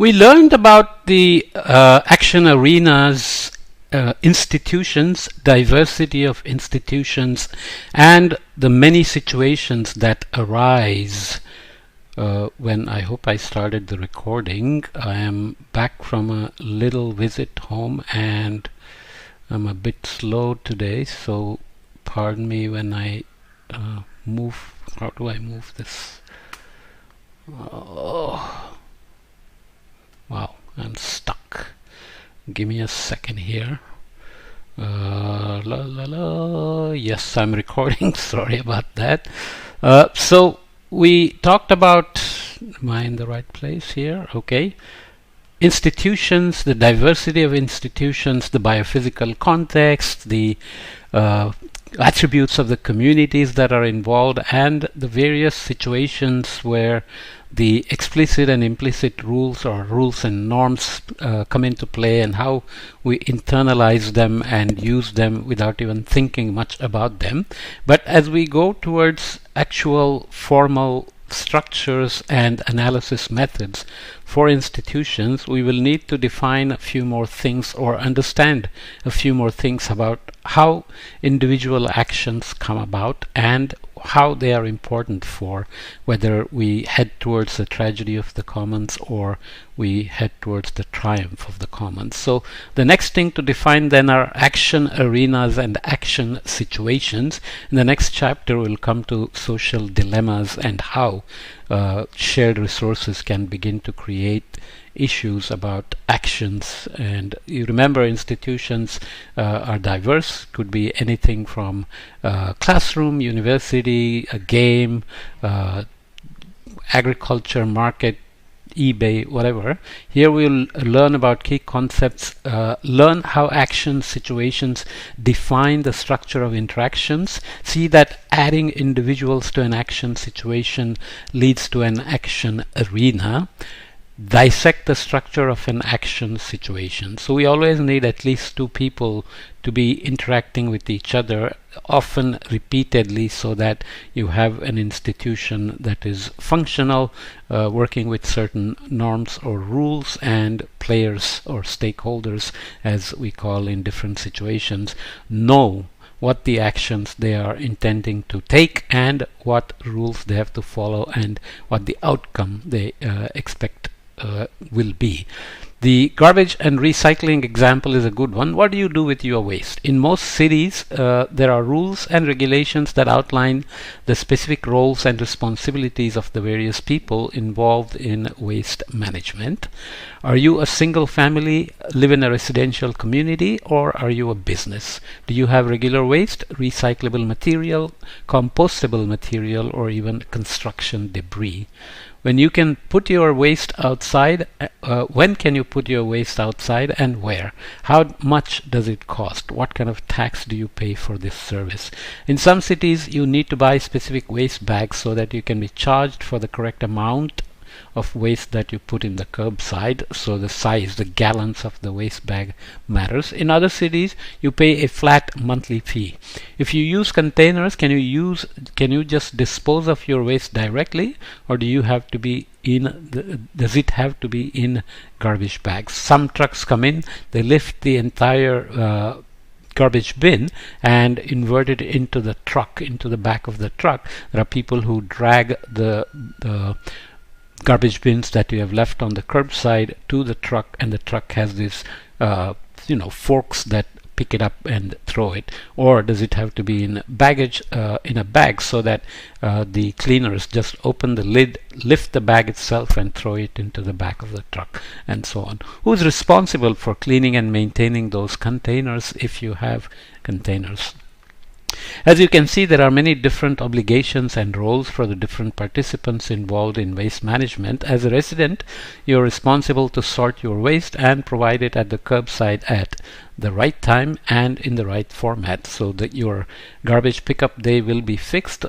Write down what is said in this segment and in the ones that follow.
We learned about the action arenas, institutions, diversity of institutions, and the many situations that arise when I hope I started the recording. I am back from a little visit home and I'm a bit slow today, so pardon me when I move. How do I move this? Oh. Wow, I'm stuck. Give me a second here. Yes, I'm recording. Sorry about that. So we talked about, am I in the right place here? Okay. Institutions, the diversity of institutions, the biophysical context, the attributes of the communities that are involved, and the various situations where the explicit and implicit rules or rules and norms come into play, and how we internalize them and use them without even thinking much about them. But as we go towards actual formal structures and analysis methods for institutions, we will need to define a few more things or understand a few more things about how individual actions come about and how they are important for whether we head towards the tragedy of the commons or we head towards the triumph of the commons. So the next thing to define then are action arenas and action situations. In the next chapter we'll come to social dilemmas and how shared resources can begin to create issues about actions. And you remember, institutions are diverse, could be anything from classroom, university, a game, agriculture, market, eBay, whatever. Here we'll learn about key concepts, learn how action situations define the structure of interactions, see that adding individuals to an action situation leads to an action arena, dissect the structure of an action situation. So we always need at least two people to be interacting with each other, often repeatedly, so that you have an institution that is functional, working with certain norms or rules, and players or stakeholders, as we call in different situations, know what the actions they are intending to take and what rules they have to follow and what the outcome they expect will be. The garbage and recycling example is a good one. What do you do with your waste? In most cities, there are rules and regulations that outline the specific roles and responsibilities of the various people involved in waste management. Are you a single family, live in a residential community, or are you a business? Do you have regular waste, recyclable material, compostable material, or even construction debris? When you can put your waste outside, when can you put your waste outside and where? How much does it cost? What kind of tax do you pay for this service? In some cities, you need to buy specific waste bags so that you can be charged for the correct amount of waste that you put in the curbside, so the size, the gallons of the waste bag matters. In other cities, you pay a flat monthly fee. If you use containers, can you just dispose of your waste directly, or do you have to be does it have to be in garbage bags? Some trucks come in, they lift the entire garbage bin and invert it into the truck, into the back of the truck. There are people who drag the garbage bins that you have left on the curbside to the truck, and the truck has these forks that pick it up and throw it. Or does it have to be in baggage, in a bag, so that the cleaners just open the lid, lift the bag itself and throw it into the back of the truck, and so on? Who's responsible for cleaning and maintaining those containers if you have containers? As you can see, there are many different obligations and roles for the different participants involved in waste management. As a resident, you're responsible to sort your waste and provide it at the curbside at the right time and in the right format, so that your garbage pickup day will be fixed,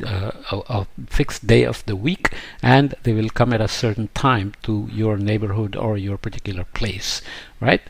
a fixed day of the week, and they will come at a certain time to your neighborhood or your particular place, right?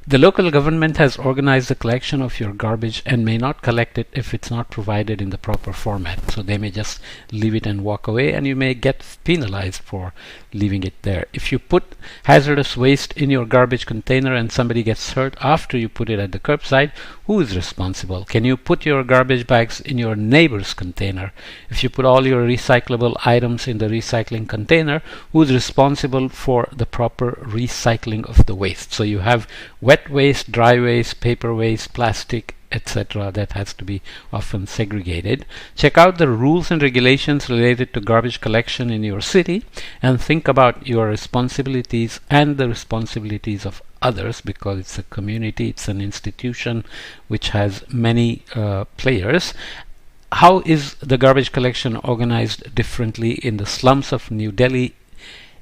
The local government has organized the collection of your garbage and may not collect it if it's not provided in the proper format. So they may just leave it and walk away, and you may get penalized for leaving it there. If you put hazardous waste in your garbage container and somebody gets hurt after you put it at the curbside, who is responsible? Can you put your garbage bags in your neighbor's container? If you put all your recyclable items in the recycling container, who is responsible for the proper recycling of the waste? So you have wet waste, dry waste, paper waste, plastic, etc. that has to be often segregated. Check out the rules and regulations related to garbage collection in your city and think about your responsibilities and the responsibilities of others, because it's a community, it's an institution which has many players. How is the garbage collection organized differently in the slums of New Delhi,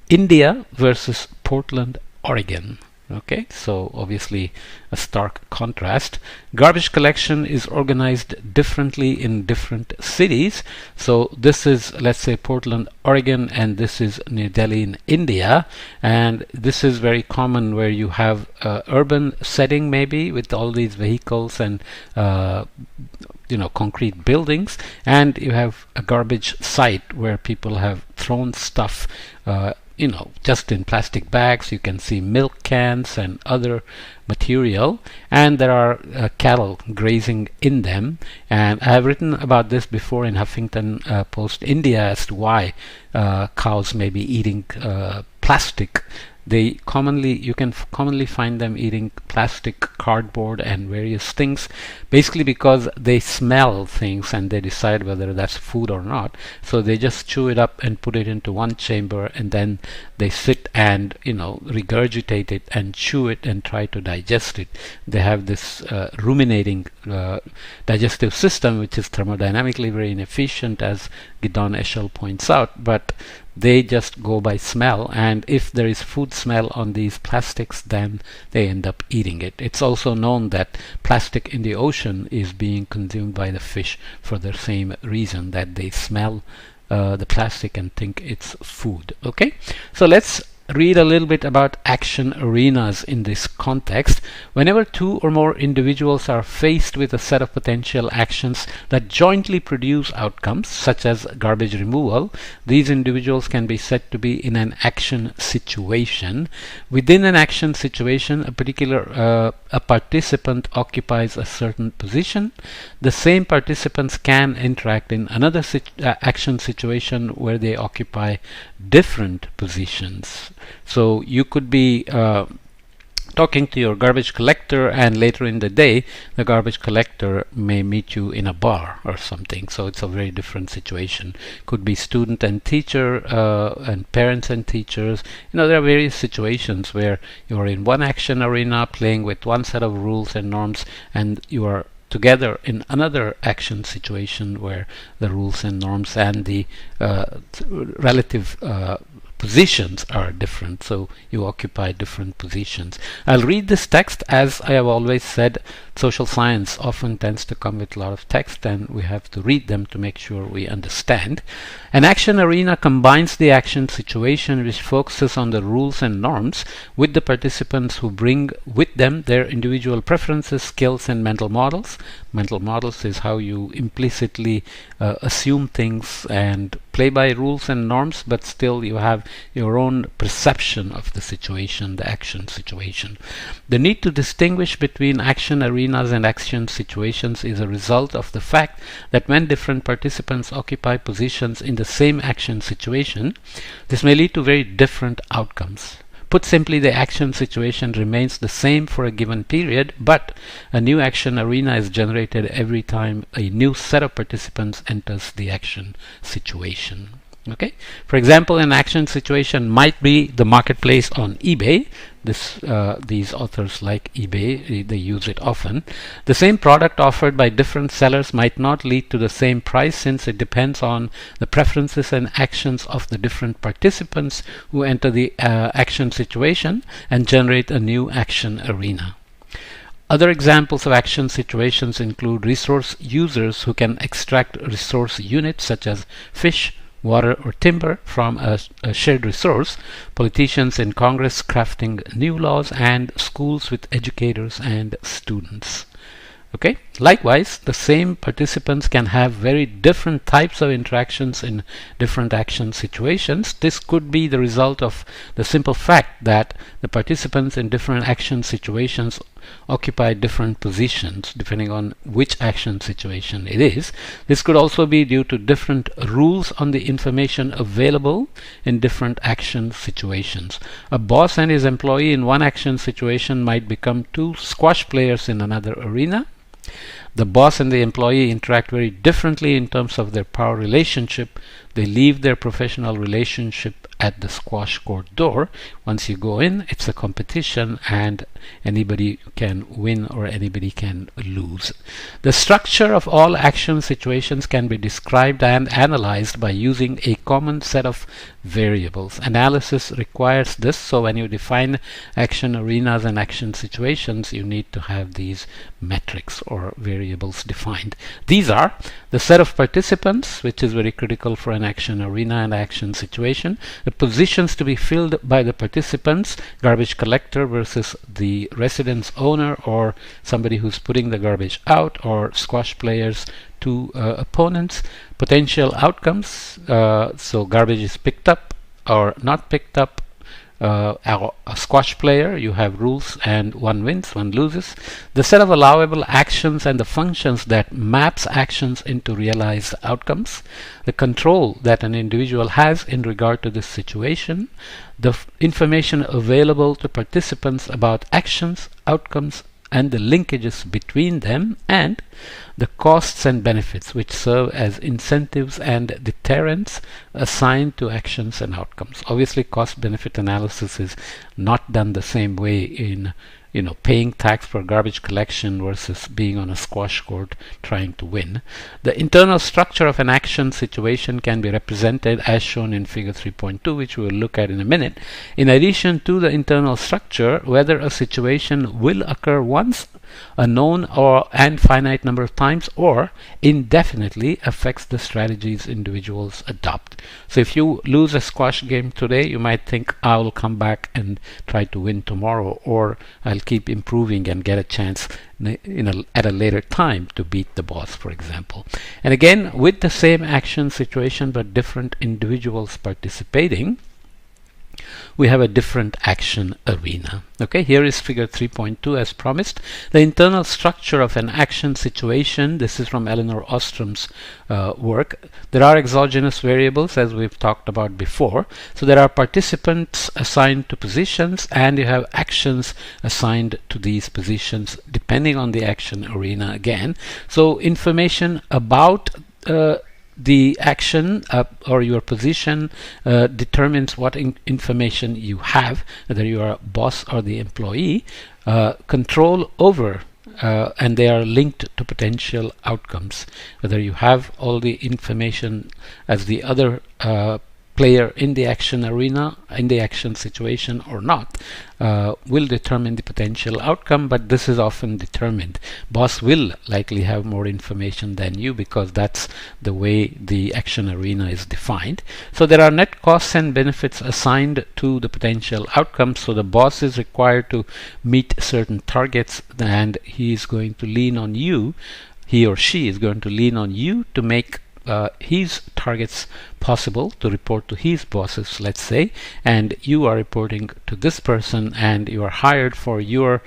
India versus Portland, Oregon? Okay, so obviously a stark contrast. Garbage collection is organized differently in different cities. So this is, let's say, Portland, Oregon, and this is New Delhi in India. And this is very common where you have urban setting, maybe with all these vehicles and concrete buildings, and you have a garbage site where people have thrown stuff just in plastic bags. You can see milk cans and other material, and there are cattle grazing in them. And I have written about this before in Huffington Post India as to why cows may be eating plastic. You can commonly find them eating plastic, cardboard, and various things, basically because they smell things and they decide whether that's food or not. So they just chew it up and put it into one chamber, and then they sit and regurgitate it and chew it and try to digest it. They have this ruminating digestive system, which is thermodynamically very inefficient, as Gidon Eshel points out, but they just go by smell, and if there is food smell on these plastics, then they end up eating it. It's also known that plastic in the ocean is being consumed by the fish for the same reason, that they smell the plastic and think it's food. Okay, so let's read a little bit about action arenas in this context. Whenever two or more individuals are faced with a set of potential actions that jointly produce outcomes, such as garbage removal, these individuals can be said to be in an action situation. Within an action situation, a participant occupies a certain position. The same participants can interact in another action situation where they occupy different positions. So you could be talking to your garbage collector, and later in the day the garbage collector may meet you in a bar or something. So it's a very different situation. Could be student and teacher, and parents and teachers. There are various situations where you're in one action arena playing with one set of rules and norms, and you are together in another action situation where the rules and norms and the relative positions are different, so you occupy different positions. I'll read this text. As I have always said, social science often tends to come with a lot of text, and we have to read them to make sure we understand. An action arena combines the action situation, which focuses on the rules and norms, with the participants who bring with them their individual preferences, skills, and mental models. Mental models is how you implicitly assume things and play by rules and norms, but still you have your own perception of the situation, the action situation. The need to distinguish between action arenas and action situations is a result of the fact that when different participants occupy positions in the same action situation, this may lead to very different outcomes. Put simply, the action situation remains the same for a given period, but a new action arena is generated every time a new set of participants enters the action situation. Okay. For example, an action situation might be the marketplace on eBay. These authors like eBay, they use it often. The same product offered by different sellers might not lead to the same price, since it depends on the preferences and actions of the different participants who enter the action situation and generate a new action arena. Other examples of action situations include resource users who can extract resource units such as fish, water, or timber from a shared resource, politicians in Congress crafting new laws, and schools with educators and students. Okay. Likewise, the same participants can have very different types of interactions in different action situations. This could be the result of the simple fact that the participants in different action situations occupy different positions depending on which action situation it is. This could also be due to different rules on the information available in different action situations. A boss and his employee in one action situation might become two squash players in another arena. The boss and the employee interact very differently in terms of their power relationship. They leave their professional relationship at the squash court door. Once you go in, it's a competition and anybody can win or anybody can lose. The structure of all action situations can be described and analyzed by using a common set of variables. Analysis requires this, so when you define action arenas and action situations, you need to have these metrics or variables defined. These are the set of participants, which is very critical for an action arena and action situation, the positions to be filled by the participants, garbage collector versus the residence owner or somebody who's putting the garbage out, or squash players, two opponents, potential outcomes, so garbage is picked up or not picked up. A squash player, you have rules and one wins, one loses. The set of allowable actions and the functions that maps actions into realized outcomes. The control that an individual has in regard to this situation. The information available to participants about actions, outcomes, and the linkages between them, and the costs and benefits which serve as incentives and deterrents assigned to actions and outcomes. Obviously, cost benefit analysis is not done the same way in paying tax for garbage collection versus being on a squash court trying to win. The internal structure of an action situation can be represented as shown in figure 3.2, which we will look at in a minute. In addition to the internal structure, whether a situation will occur once, a known and finite number of times, or indefinitely affects the strategies individuals adopt. So if you lose a squash game today, you might think, I will come back and try to win tomorrow, or I'll keep improving and get a chance at a later time to beat the boss, for example. And again, with the same action situation but different individuals participating, we have a different action arena. Okay, here is figure 3.2 as promised. The internal structure of an action situation. This is from Elinor Ostrom's work. There are exogenous variables, as we've talked about before. So there are participants assigned to positions, and you have actions assigned to these positions depending on the action arena again. So information about the action or your position determines what information you have, whether you are a boss or the employee, control over, and they are linked to potential outcomes. Whether you have all the information as the other player in the action arena, in the action situation or not, will determine the potential outcome, but this is often determined. Boss will likely have more information than you because that's the way the action arena is defined. So there are net costs and benefits assigned to the potential outcomes. So the boss is required to meet certain targets, and he is going to lean on you, he or she is going to lean on you to make his targets possible, to report to his bosses, let's say, and you are reporting to this person, and you are hired for your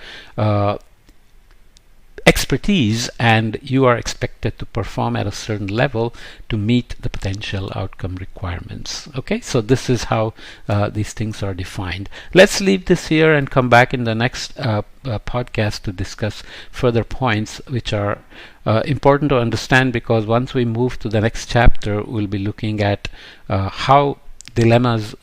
expertise, and you are expected to perform at a certain level to meet the potential outcome requirements. Okay, so this is how these things are defined. Let's leave this here and come back in the next podcast to discuss further points which are important to understand, because once we move to the next chapter, we'll be looking at how dilemmas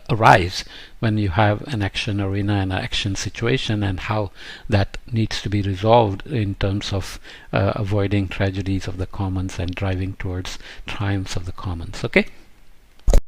arise when you have an action arena and an action situation, and how that needs to be resolved in terms of avoiding tragedies of the commons and driving towards triumphs of the commons. Okay.